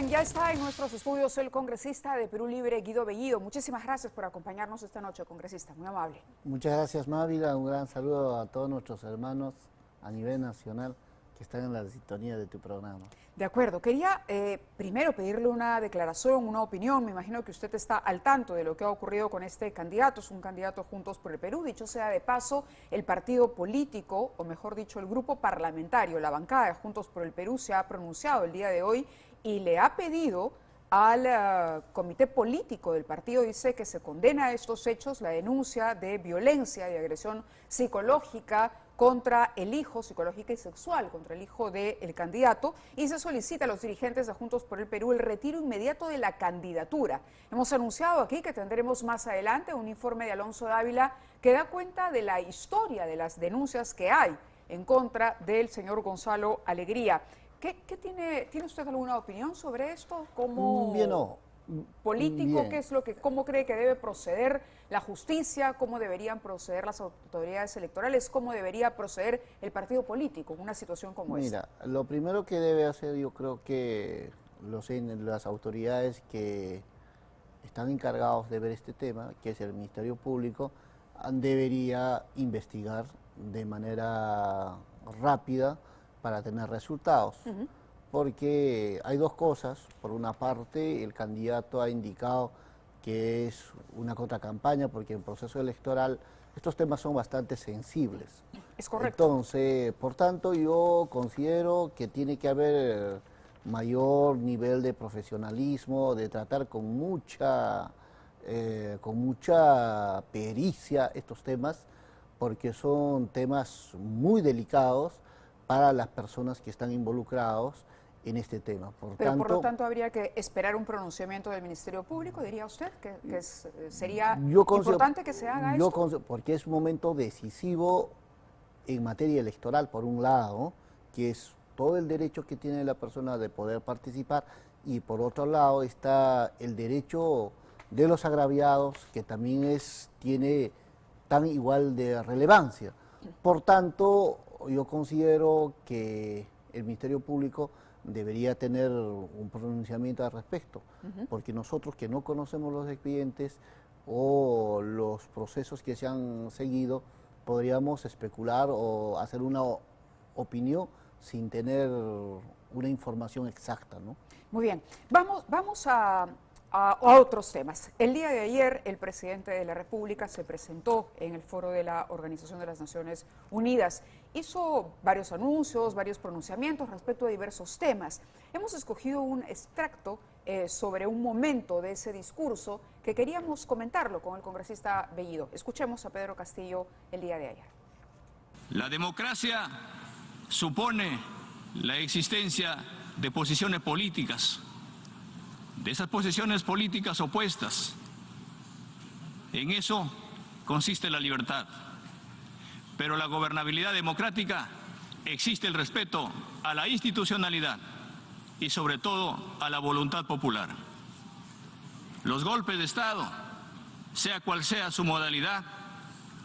bien, ya está en nuestros estudios el congresista de Perú Libre, Guido Bellido. Muchísimas gracias por acompañarnos esta noche, congresista, muy amable. Muchas gracias, Mávila. Un gran saludo a todos nuestros hermanos a nivel nacional que están en la sintonía de tu programa. De acuerdo, quería primero pedirle una declaración, una opinión. Me imagino que usted está al tanto de lo que ha ocurrido con este candidato. Es un candidato Juntos por el Perú. Dicho sea de paso, el partido político, o mejor dicho, el grupo parlamentario, la bancada de Juntos por el Perú, se ha pronunciado el día de hoy y le ha pedido al comité político del partido, dice que se condena estos hechos, la denuncia de violencia y agresión psicológica contra el hijo, psicológica y sexual, contra el hijo del candidato, y se solicita a los dirigentes de Juntos por el Perú el retiro inmediato de la candidatura. Hemos anunciado aquí que tendremos más adelante un informe de Alonso Dávila que da cuenta de la historia de las denuncias que hay en contra del señor Gonzalo Alegría. ¿Tiene usted alguna opinión sobre esto? ¿Cómo Bien, no. político, Bien. qué es lo que, cómo cree que debe proceder la justicia, cómo deberían proceder las autoridades electorales, cómo debería proceder el partido político en una situación como esta? Mira, lo primero que debe hacer, yo creo que las autoridades que están encargados de ver este tema, que es el Ministerio Público, debería investigar de manera rápida para tener resultados. Porque hay dos cosas. Por una parte, el candidato ha indicado que es una contracampaña, porque en proceso electoral estos temas son bastante sensibles. Es correcto. Entonces, por tanto, yo considero que tiene que haber mayor nivel de profesionalismo, de tratar con mucha pericia estos temas, porque son temas muy delicados para las personas que están involucrados en este tema. Pero por lo tanto habría que esperar un pronunciamiento del Ministerio Público, diría usted, sería importante que se haga esto. Porque es un momento decisivo en materia electoral, por un lado, que es todo el derecho que tiene la persona de poder participar, y por otro lado está el derecho de los agraviados, que también tiene tan igual de relevancia. Por tanto, yo considero que el Ministerio Público debería tener un pronunciamiento al respecto, porque nosotros que no conocemos los expedientes o los procesos que se han seguido, podríamos especular o hacer una opinión sin tener una información exacta, ¿no? Muy bien, vamos a otros temas. El día de ayer el presidente de la República se presentó en el foro de la Organización de las Naciones Unidas. Hizo varios anuncios, varios pronunciamientos respecto a diversos temas. Hemos escogido un extracto sobre un momento de ese discurso que queríamos comentarlo con el congresista Bellido. Escuchemos a Pedro Castillo el día de ayer. La democracia supone la existencia de posiciones políticas, de esas posiciones políticas opuestas. En eso consiste la libertad. Pero la gobernabilidad democrática existe el respeto a la institucionalidad y sobre todo a la voluntad popular. Los golpes de Estado, sea cual sea su modalidad,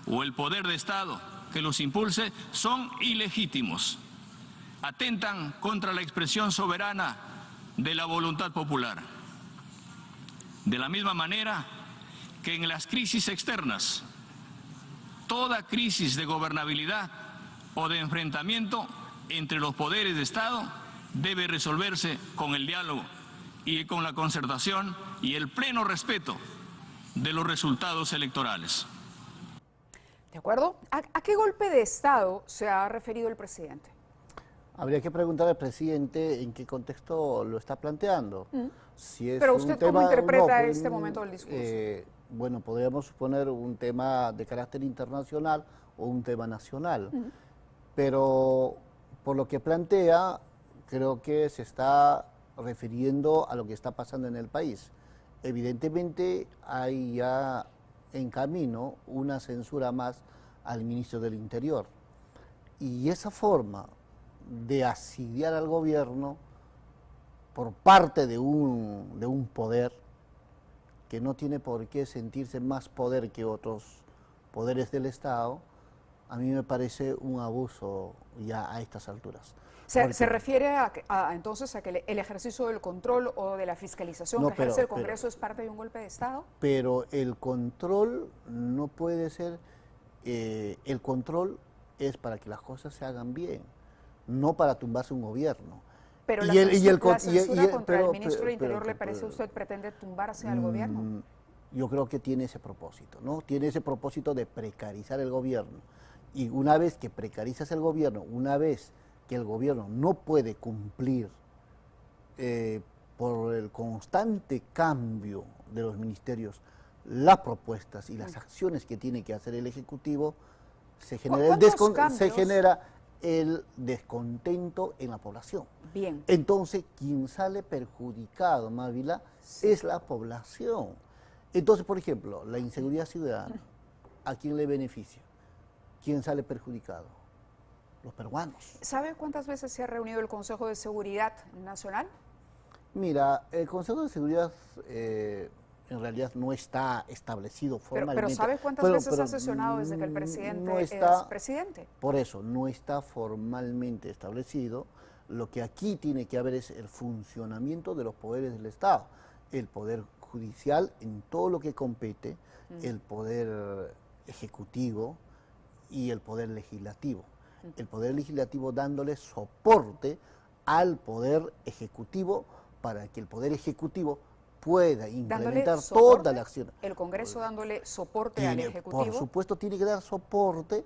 o el poder de Estado que los impulse, son ilegítimos. Atentan contra la expresión soberana de la voluntad popular. De la misma manera que en las crisis externas, toda crisis de gobernabilidad o de enfrentamiento entre los poderes de Estado debe resolverse con el diálogo y con la concertación y el pleno respeto de los resultados electorales. ¿De acuerdo? ¿A qué golpe de Estado se ha referido el presidente? Habría que preguntar al presidente en qué contexto lo está planteando. Si es Pero usted, un tema, ¿cómo interpreta pues, este momento del discurso? Bueno, podríamos suponer un tema de carácter internacional o un tema nacional. Pero por lo que plantea, creo que se está refiriendo a lo que está pasando en el país. Evidentemente hay ya en camino una censura más al ministro del Interior. Y esa forma de asediar al gobierno por parte de un poder que no tiene por qué sentirse más poder que otros poderes del Estado, a mí me parece un abuso ya a estas alturas. Se refiere entonces a que el ejercicio del control o de la fiscalización No, que ejerce el pero- Congreso es parte de un golpe de Estado. Pero el control no puede ser, el control es para que las cosas se hagan bien, no para tumbarse un gobierno. Pero Y la el- y el con- censura y el- contra pero- el ministro pero- del Interior, pero- ¿le parece a pero- usted pretende tumbarse al gobierno? Yo creo que tiene ese propósito, ¿no? Tiene ese propósito de precarizar el gobierno. Y una vez que precarizas el gobierno, una vez que el gobierno no puede cumplir por el constante cambio de los ministerios, las propuestas y las acciones que tiene que hacer el Ejecutivo, se genera ¿Cuántos cambios? se genera el descontento en la población. Bien. Entonces, quien sale perjudicado, Mávila, es la población. Entonces, por ejemplo, la inseguridad ciudadana, ¿a quién le beneficia? ¿Quién sale perjudicado? Los peruanos. ¿Sabe cuántas veces se ha reunido el Consejo de Seguridad Nacional? Mira, el Consejo de Seguridad en realidad no está establecido formalmente. Pero ¿sabe cuántas veces ha sesionado desde que el presidente no es está, presidente? Por eso, no está formalmente establecido. Lo que aquí tiene que haber es el funcionamiento de los poderes del Estado. El poder judicial en todo lo que compete, el poder ejecutivo y el poder legislativo. El poder legislativo dándole soporte al poder ejecutivo para que el poder ejecutivo pueda implementar toda la acción. El Congreso dándole soporte al Ejecutivo. Por supuesto, tiene que dar soporte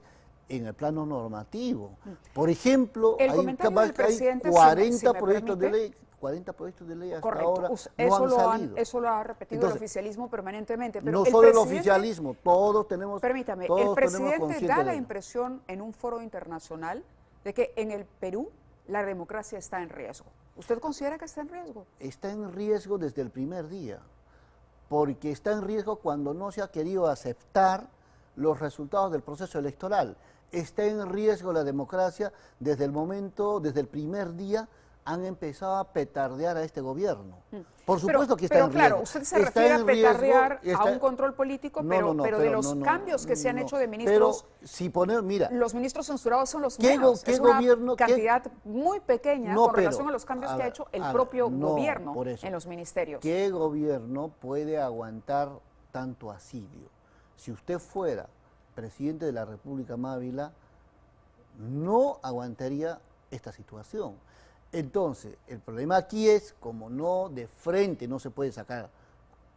en el plano normativo. Por ejemplo, El hay comentario del presidente, 40 si me proyectos de permite. ley, 40 proyectos de ley hasta Correcto. ahora Eso, no han salido. eso lo ha repetido Entonces, el oficialismo permanentemente. Pero no el solo el presidente- oficialismo, todos tenemos. Permítame, todos el tenemos presidente consciente da de la ello. impresión en un foro internacional de que en el Perú la democracia está en riesgo. ¿Usted considera que está en riesgo? Está en riesgo desde el primer día, porque está en riesgo cuando no se ha querido aceptar los resultados del proceso electoral. Está en riesgo la democracia desde el momento, desde el primer día, han empezado a petardear a este gobierno. Por supuesto que está pero en claro, riesgo. usted se Está refiere a en riesgo, petardear a está- un control político, No, pero, no, pero de pero los no, cambios que se han no. hecho de ministros, Pero si poner, mira, los ministros censurados son los ¿Qué menos. qué Es una gobierno- qué- cantidad muy pequeña No, con pero, relación a los cambios a que ha ver, hecho el a ver, propio no, gobierno por eso. en los ministerios. ¿qué gobierno puede aguantar tanto asilio? Si usted fuera presidente de la República, Mávila, no aguantaría esta situación. Entonces, el problema aquí es, como no de frente no se puede sacar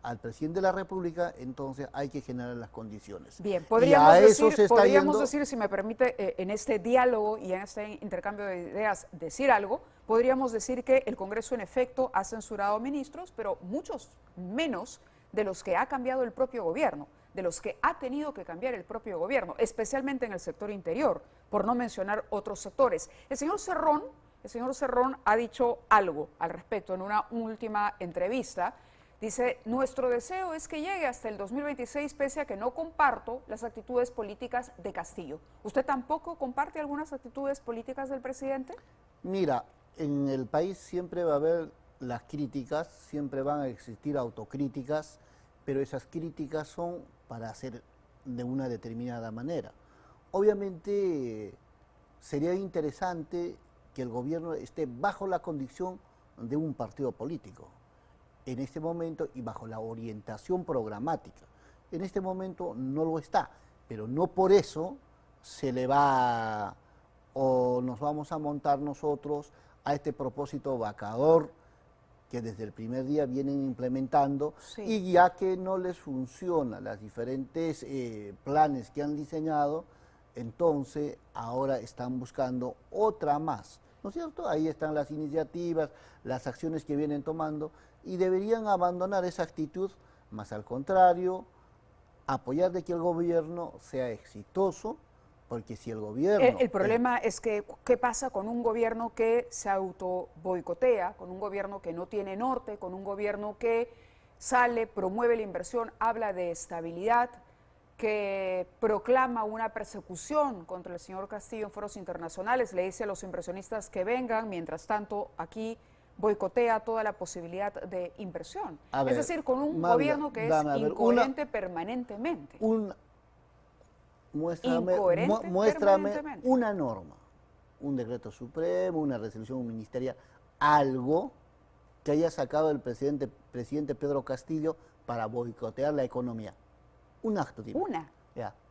al presidente de la República, entonces hay que generar las condiciones. Bien, Y podríamos, a eso decir, se está podríamos yendo. decir, si me permite, en este diálogo y en este intercambio de ideas, decir algo, podríamos decir que el Congreso en efecto ha censurado ministros, pero muchos menos de los que ha cambiado el propio gobierno, de los que ha tenido que cambiar el propio gobierno, especialmente en el sector interior, por no mencionar otros sectores. El señor Cerrón ha dicho algo al respecto en una última entrevista. Dice, nuestro deseo es que llegue hasta el 2026, pese a que no comparto las actitudes políticas de Castillo. ¿Usted tampoco comparte algunas actitudes políticas del presidente? Mira, en el país siempre va a haber las críticas, siempre van a existir autocríticas, pero esas críticas son para hacer de una determinada manera. Obviamente sería interesante que el gobierno esté bajo la condición de un partido político en este momento y bajo la orientación programática. En este momento no lo está, pero no por eso se le va o nos vamos a montar nosotros a este propósito vacador que desde el primer día vienen implementando, Sí. y ya que no les funcionan las diferentes planes que han diseñado, entonces ahora están buscando otra más, ¿no es cierto? Ahí están las iniciativas, las acciones que vienen tomando, y deberían abandonar esa actitud, más al contrario, apoyar de que el gobierno sea exitoso, porque si el gobierno... El problema es que, ¿qué pasa con un gobierno que se auto boicotea, con un gobierno que no tiene norte, con un gobierno que sale, promueve la inversión, habla de estabilidad, que proclama una persecución contra el señor Castillo en foros internacionales, le dice a los inversionistas que vengan, mientras tanto aquí boicotea toda la posibilidad de inversión? A ver, es decir, con un Mávila, gobierno que es dame, a ver, incoherente permanentemente. Muéstrame, Incoherente muéstrame permanentemente. una norma un decreto supremo, una resolución ministerial, algo que haya sacado el presidente Pedro Castillo para boicotear la economía. Un acto, dime.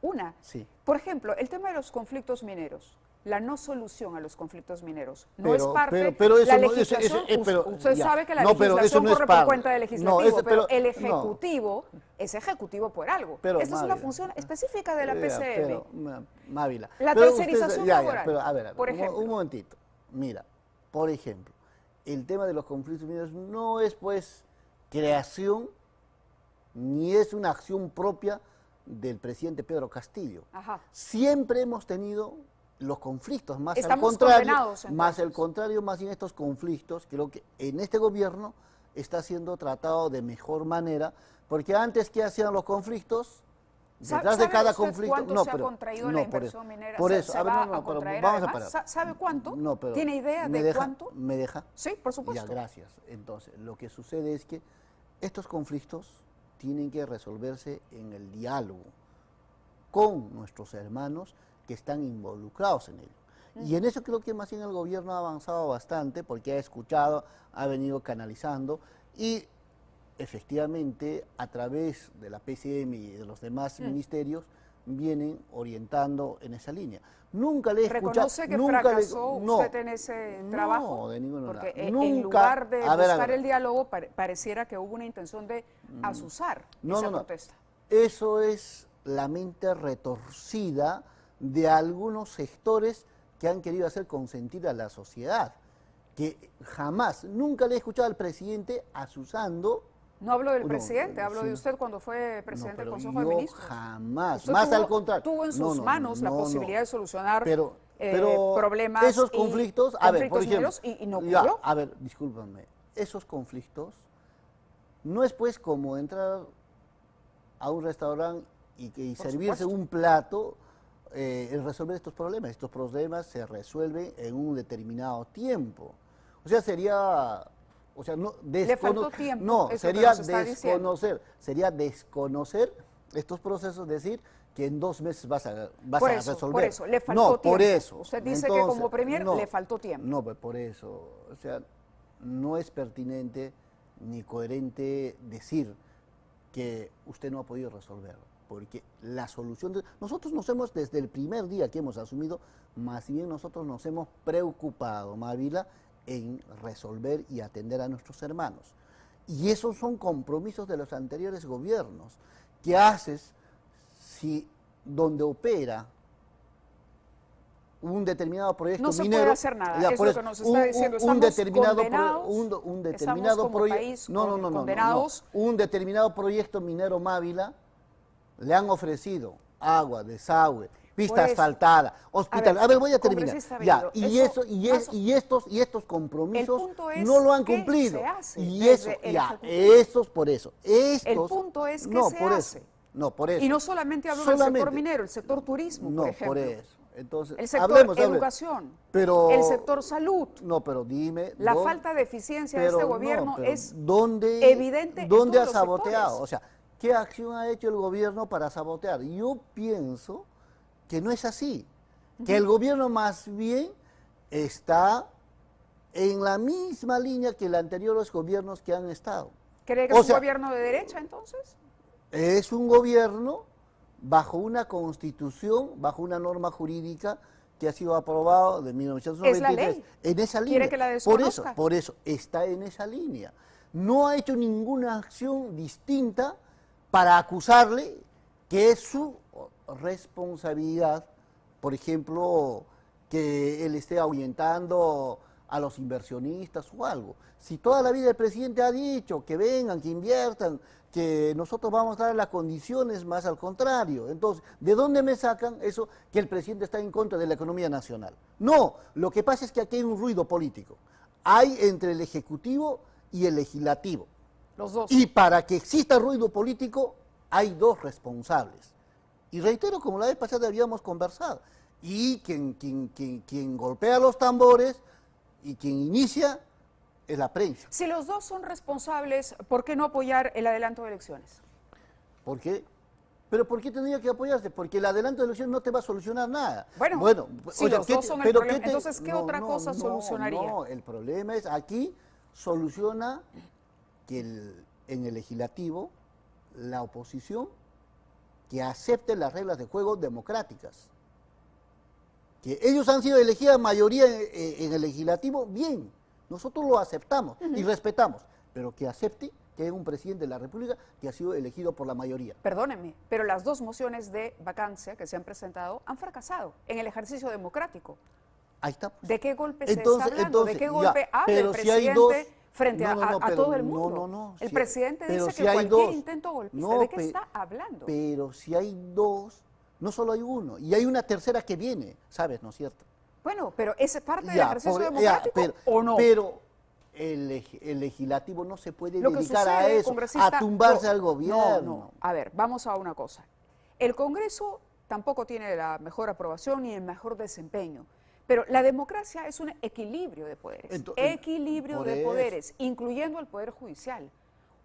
Una. Sí. Por ejemplo, el tema de los conflictos mineros, la no solución a los conflictos mineros, no es parte de la legislación. Usted sabe que la legislación corre por cuenta del legislativo, pero el Ejecutivo es ejecutivo por algo. Esta es una función específica de la PCM. Mávila. La tercerización laboral, pero, a ver, por ejemplo. Un momentito. Mira, por ejemplo, el tema de los conflictos mineros no es, pues, creación ni es una acción propia del presidente Pedro Castillo. Ajá. Siempre hemos tenido los conflictos, más al contrario, más bien estos conflictos, creo que en este gobierno está siendo tratado de mejor manera, porque antes, ¿qué hacían los conflictos? Detrás de cada conflicto, ¿cuánto se ha contraído la inversión minera? Por eso, vamos a parar. ¿Sabe cuánto? ¿Tiene idea de cuánto? ¿Me deja? Sí, por supuesto. Ya, gracias. Entonces, lo que sucede es que estos conflictos tienen que resolverse en el diálogo con nuestros hermanos que están involucrados en ello. Y en eso creo que más bien el gobierno ha avanzado bastante porque ha escuchado, ha venido canalizando y efectivamente a través de la PCM y de los demás ministerios vienen orientando en esa línea. Nunca le he escuchado... ¿Reconoce que fracasó usted en ese trabajo? No, de ninguna manera. Porque nunca, en lugar de buscar el diálogo, pareciera que hubo una intención de azuzar esa protesta. Eso es la mente retorcida de algunos sectores que han querido hacer consentir a la sociedad, que jamás, nunca le he escuchado al presidente azuzando. No hablo del presidente, hablo de usted cuando fue presidente del Consejo de Ministros. Jamás, más al contrario. Tuvo en sus manos la posibilidad de solucionar problemas esos conflictos, a ver, por ejemplo, y no ocurrió. A ver, discúlpame, esos conflictos no es pues como entrar a un restaurante y servirse un plato, resolver estos problemas. Estos problemas se resuelven en un determinado tiempo. O sea, sería... O sea, no, le faltó tiempo. No, sería desconocer estos procesos, decir que en 2 meses vas a resolver. Por eso, le faltó tiempo. Por eso. Usted dice que como premier le faltó tiempo. No, pues por eso. O sea, no es pertinente ni coherente decir que usted no ha podido resolver, porque la solución... Nosotros nos hemos, desde el primer día que hemos asumido, más bien nosotros nos hemos preocupado, Mávila, en resolver y atender a nuestros hermanos. Y esos son compromisos de los anteriores gobiernos. ¿Qué haces si donde opera un determinado proyecto minero... No se puede hacer nada, es lo que nos está diciendo. Estamos condenados. Un determinado proyecto minero Mávila le han ofrecido agua, desagüe, pista asfaltada, hospital. A ver, voy a terminar. Ya, estos compromisos no lo han cumplido. Por eso. El punto es que se hace. No, por eso. Y no solamente hablo del sector minero, el sector turismo, por ejemplo. Por eso. Entonces, el sector educación, el sector salud. No, pero dime... La falta de eficiencia de este gobierno es evidente. ¿Dónde ha saboteado? O sea, ¿qué acción ha hecho el gobierno para sabotear? Yo pienso que no es así, que el gobierno más bien está en la misma línea que los anteriores gobiernos que han estado. ¿Cree que es un gobierno de derecha entonces? Es un gobierno bajo una constitución, bajo una norma jurídica que ha sido aprobado de 1993. Es la ley. En esa línea. ¿Quiere que la desconozca? Por eso, está en esa línea. No ha hecho ninguna acción distinta para acusarle que es su responsabilidad, por ejemplo, que él esté ahuyentando a los inversionistas o algo. Si toda la vida el presidente ha dicho que vengan, que inviertan, que nosotros vamos a dar las condiciones, más al contrario. Entonces, ¿de dónde me sacan eso que el presidente está en contra de la economía nacional? No, lo que pasa es que aquí hay un ruido político. Hay entre el Ejecutivo y el Legislativo. Los dos. Y para que exista ruido político, hay 2 responsables. Y reitero, como la vez pasada habíamos conversado, y quien golpea los tambores y quien inicia es la prensa. Si los 2 son responsables, ¿por qué no apoyar el adelanto de elecciones? ¿Por qué? Pero ¿por qué tendría que apoyarse? Porque el adelanto de elección no te va a solucionar nada. Bueno, si oye, los dos son el pero problema, entonces, ¿qué otra cosa solucionaría? No, el problema es aquí soluciona que en el legislativo la oposición que acepte las reglas de juego democráticas. Que ellos han sido elegidas mayoría en el legislativo, bien, nosotros lo aceptamos y respetamos, pero que acepte que hay un presidente de la República que ha sido elegido por la mayoría. Perdónenme, pero las dos mociones de vacancia que se han presentado han fracasado en el ejercicio democrático. Ahí está. ¿De qué golpe se está hablando? ¿De qué golpe habla el presidente frente a todo el mundo? No, el presidente dice si que hay cualquier dos, intento golpista, ¿de qué está hablando? Pero si hay dos, no solo hay uno, y hay una tercera que viene, ¿sabes, no es cierto? Bueno, pero ¿es parte del ejercicio democrático o no? Pero el legislativo no se puede Lo que dedicar sucede, a eso, congresista, a tumbarse al gobierno. No. A ver, vamos a una cosa. El Congreso tampoco tiene la mejor aprobación ni el mejor desempeño. Pero la democracia es un equilibrio de poderes, incluyendo el Poder Judicial.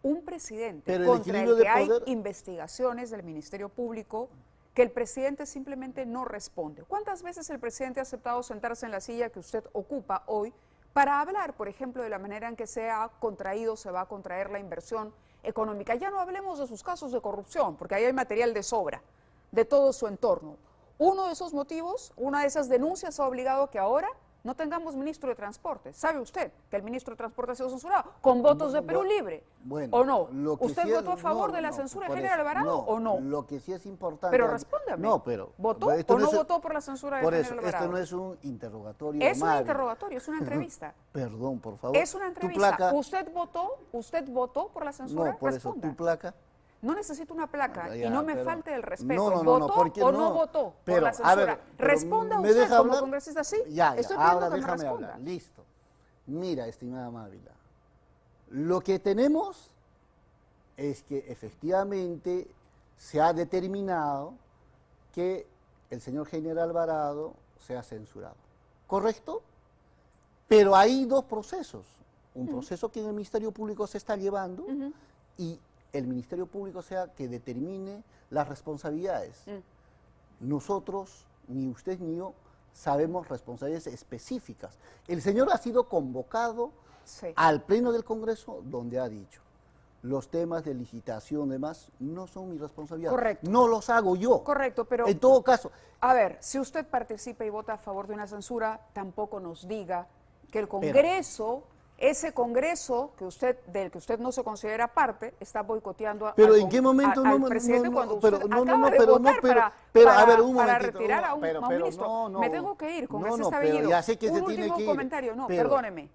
Un presidente contra el que hay investigaciones del Ministerio Público que el presidente simplemente no responde. ¿Cuántas veces el presidente ha aceptado sentarse en la silla que usted ocupa hoy para hablar, por ejemplo, de la manera en que se ha contraído, se va a contraer la inversión económica? Ya no hablemos de sus casos de corrupción, porque ahí hay material de sobra, de todo su entorno. Uno de esos motivos, una de esas denuncias ha obligado a que ahora no tengamos ministro de Transporte. ¿Sabe usted que el ministro de Transporte ha sido censurado? Con votos de Perú Libre. Bueno, ¿O no? ¿Usted votó a favor de la censura de General Alvarado o no? Lo que sí es importante... Pero respóndame. No, pero... ¿Votó o no votó por la censura de General Alvarado? Por eso, esto no es un interrogatorio. Es un interrogatorio, es una entrevista. Perdón, por favor. Es una entrevista. ¿Usted votó por la censura? No, por eso, ¿tu placa? No necesito una placa y no me falte el respeto. ¿Votó o no votó por la censura? A ver, responda usted como congresista, sí. Estoy ahora déjame hablar. Listo. Mira, estimada Mávila, lo que tenemos es que efectivamente se ha determinado que el señor General Alvarado sea censurado. ¿Correcto? Pero hay dos procesos. Un proceso que en el Ministerio Público se está llevando y el Ministerio Público sea que determine las responsabilidades. Nosotros, ni usted ni yo, sabemos responsabilidades específicas. El señor ha sido convocado al Pleno del Congreso donde ha dicho, los temas de licitación y demás no son mi responsabilidad. Correcto. No los hago yo. Correcto, pero... En todo caso... A ver, si usted participa y vota a favor de una censura, tampoco nos diga que el Congreso... Ese Congreso del que usted no se considera parte está boicoteando al presidente cuando usted acaba de votar para retirar a un ministro. Me tengo que ir, congresista Bellido. Ya sé que un último comentario, perdóneme,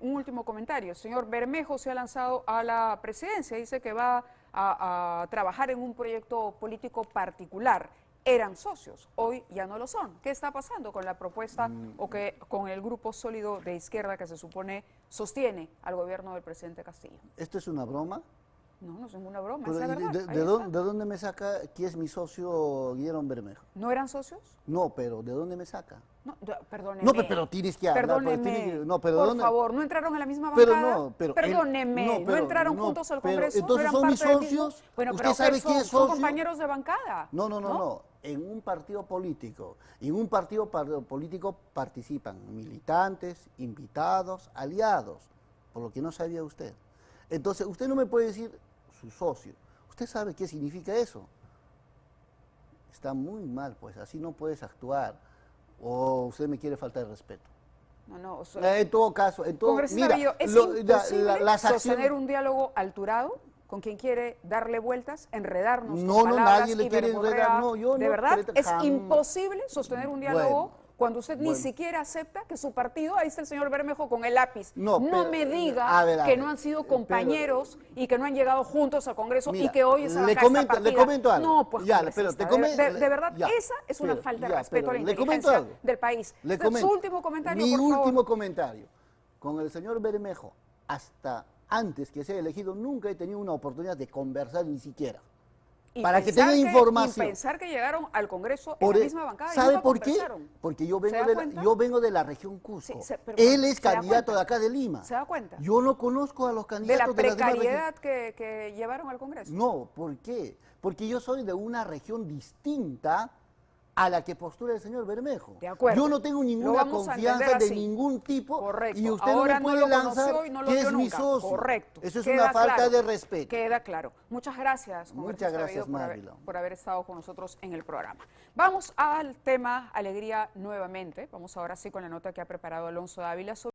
un último comentario. El señor Bermejo se ha lanzado a la presidencia, dice que va a trabajar en un proyecto político particular. Eran socios, hoy ya no lo son. ¿Qué está pasando con la propuesta o con el grupo sólido de izquierda que se supone sostiene al gobierno del presidente Castillo? ¿Esto es una broma? No, no es ninguna broma, Pero es la verdad. ¿De dónde me saca quién es mi socio Guillermo Bermejo? ¿No eran socios? No, pero ¿de dónde me saca? No, perdóneme. No, pero tienes que hablar. Perdóneme, por favor, ¿no entraron en la misma bancada? Perdóneme, ¿no entraron juntos al Congreso? Entonces ¿no son mis socios. Bueno, ¿Usted sabe quién es socio? Son compañeros de bancada. No. En un partido político, político participan militantes, invitados, aliados, por lo que no sabía usted. Entonces, usted no me puede decir su socio. ¿Usted sabe qué significa eso? Está muy mal, pues, así no puedes actuar. O usted me quiere faltar el respeto. No. En todo caso, Congresista Bellido, ¿es imposible sostener un diálogo alturado con quien quiere darle vueltas, enredarnos con palabras nadie le quiere enredar, ¿De verdad? ¿Es imposible sostener un diálogo cuando usted ni siquiera acepta que su partido, ahí está el señor Bermejo con el lápiz, no me diga que no han sido compañeros y que no han llegado juntos al Congreso y que hoy esa bancada está partida? Le comento algo. No, pues de verdad, ya, esa es una falta de respeto a la inteligencia del país. Su último comentario, por favor. Mi último comentario. Con el señor Bermejo, hasta antes que sea elegido, nunca he tenido una oportunidad de conversar ni siquiera. Y para que pensar tengan información. Y pensar que llegaron al Congreso Por en la e- misma bancada y ¿Sabe nunca por qué? conversaron. Porque yo ¿Se da cuenta? vengo de la región Cusco. Sí, pero Él es ¿se da candidato cuenta? de acá de Lima. ¿Se da cuenta? Yo no conozco a los De la candidatos de las demás regiones. precariedad que llevaron al Congreso. No, ¿por qué? Porque yo soy de una región distinta a la que postula el señor Bermejo. De acuerdo. Yo no tengo Lo ninguna vamos a confianza entender de así. ningún tipo. Correcto. Y usted Ahora no me no puede lo lanzar conoció y no lo que vio es mi nunca. socio. Correcto. Eso es Queda una falta claro. de respeto. Queda claro. Muchas gracias, Juan Muchas Bertus gracias, Travido, Mávila. por haber estado con nosotros en el programa. Vamos al tema alegría nuevamente. Vamos ahora sí con la nota que ha preparado Alonso Dávila sobre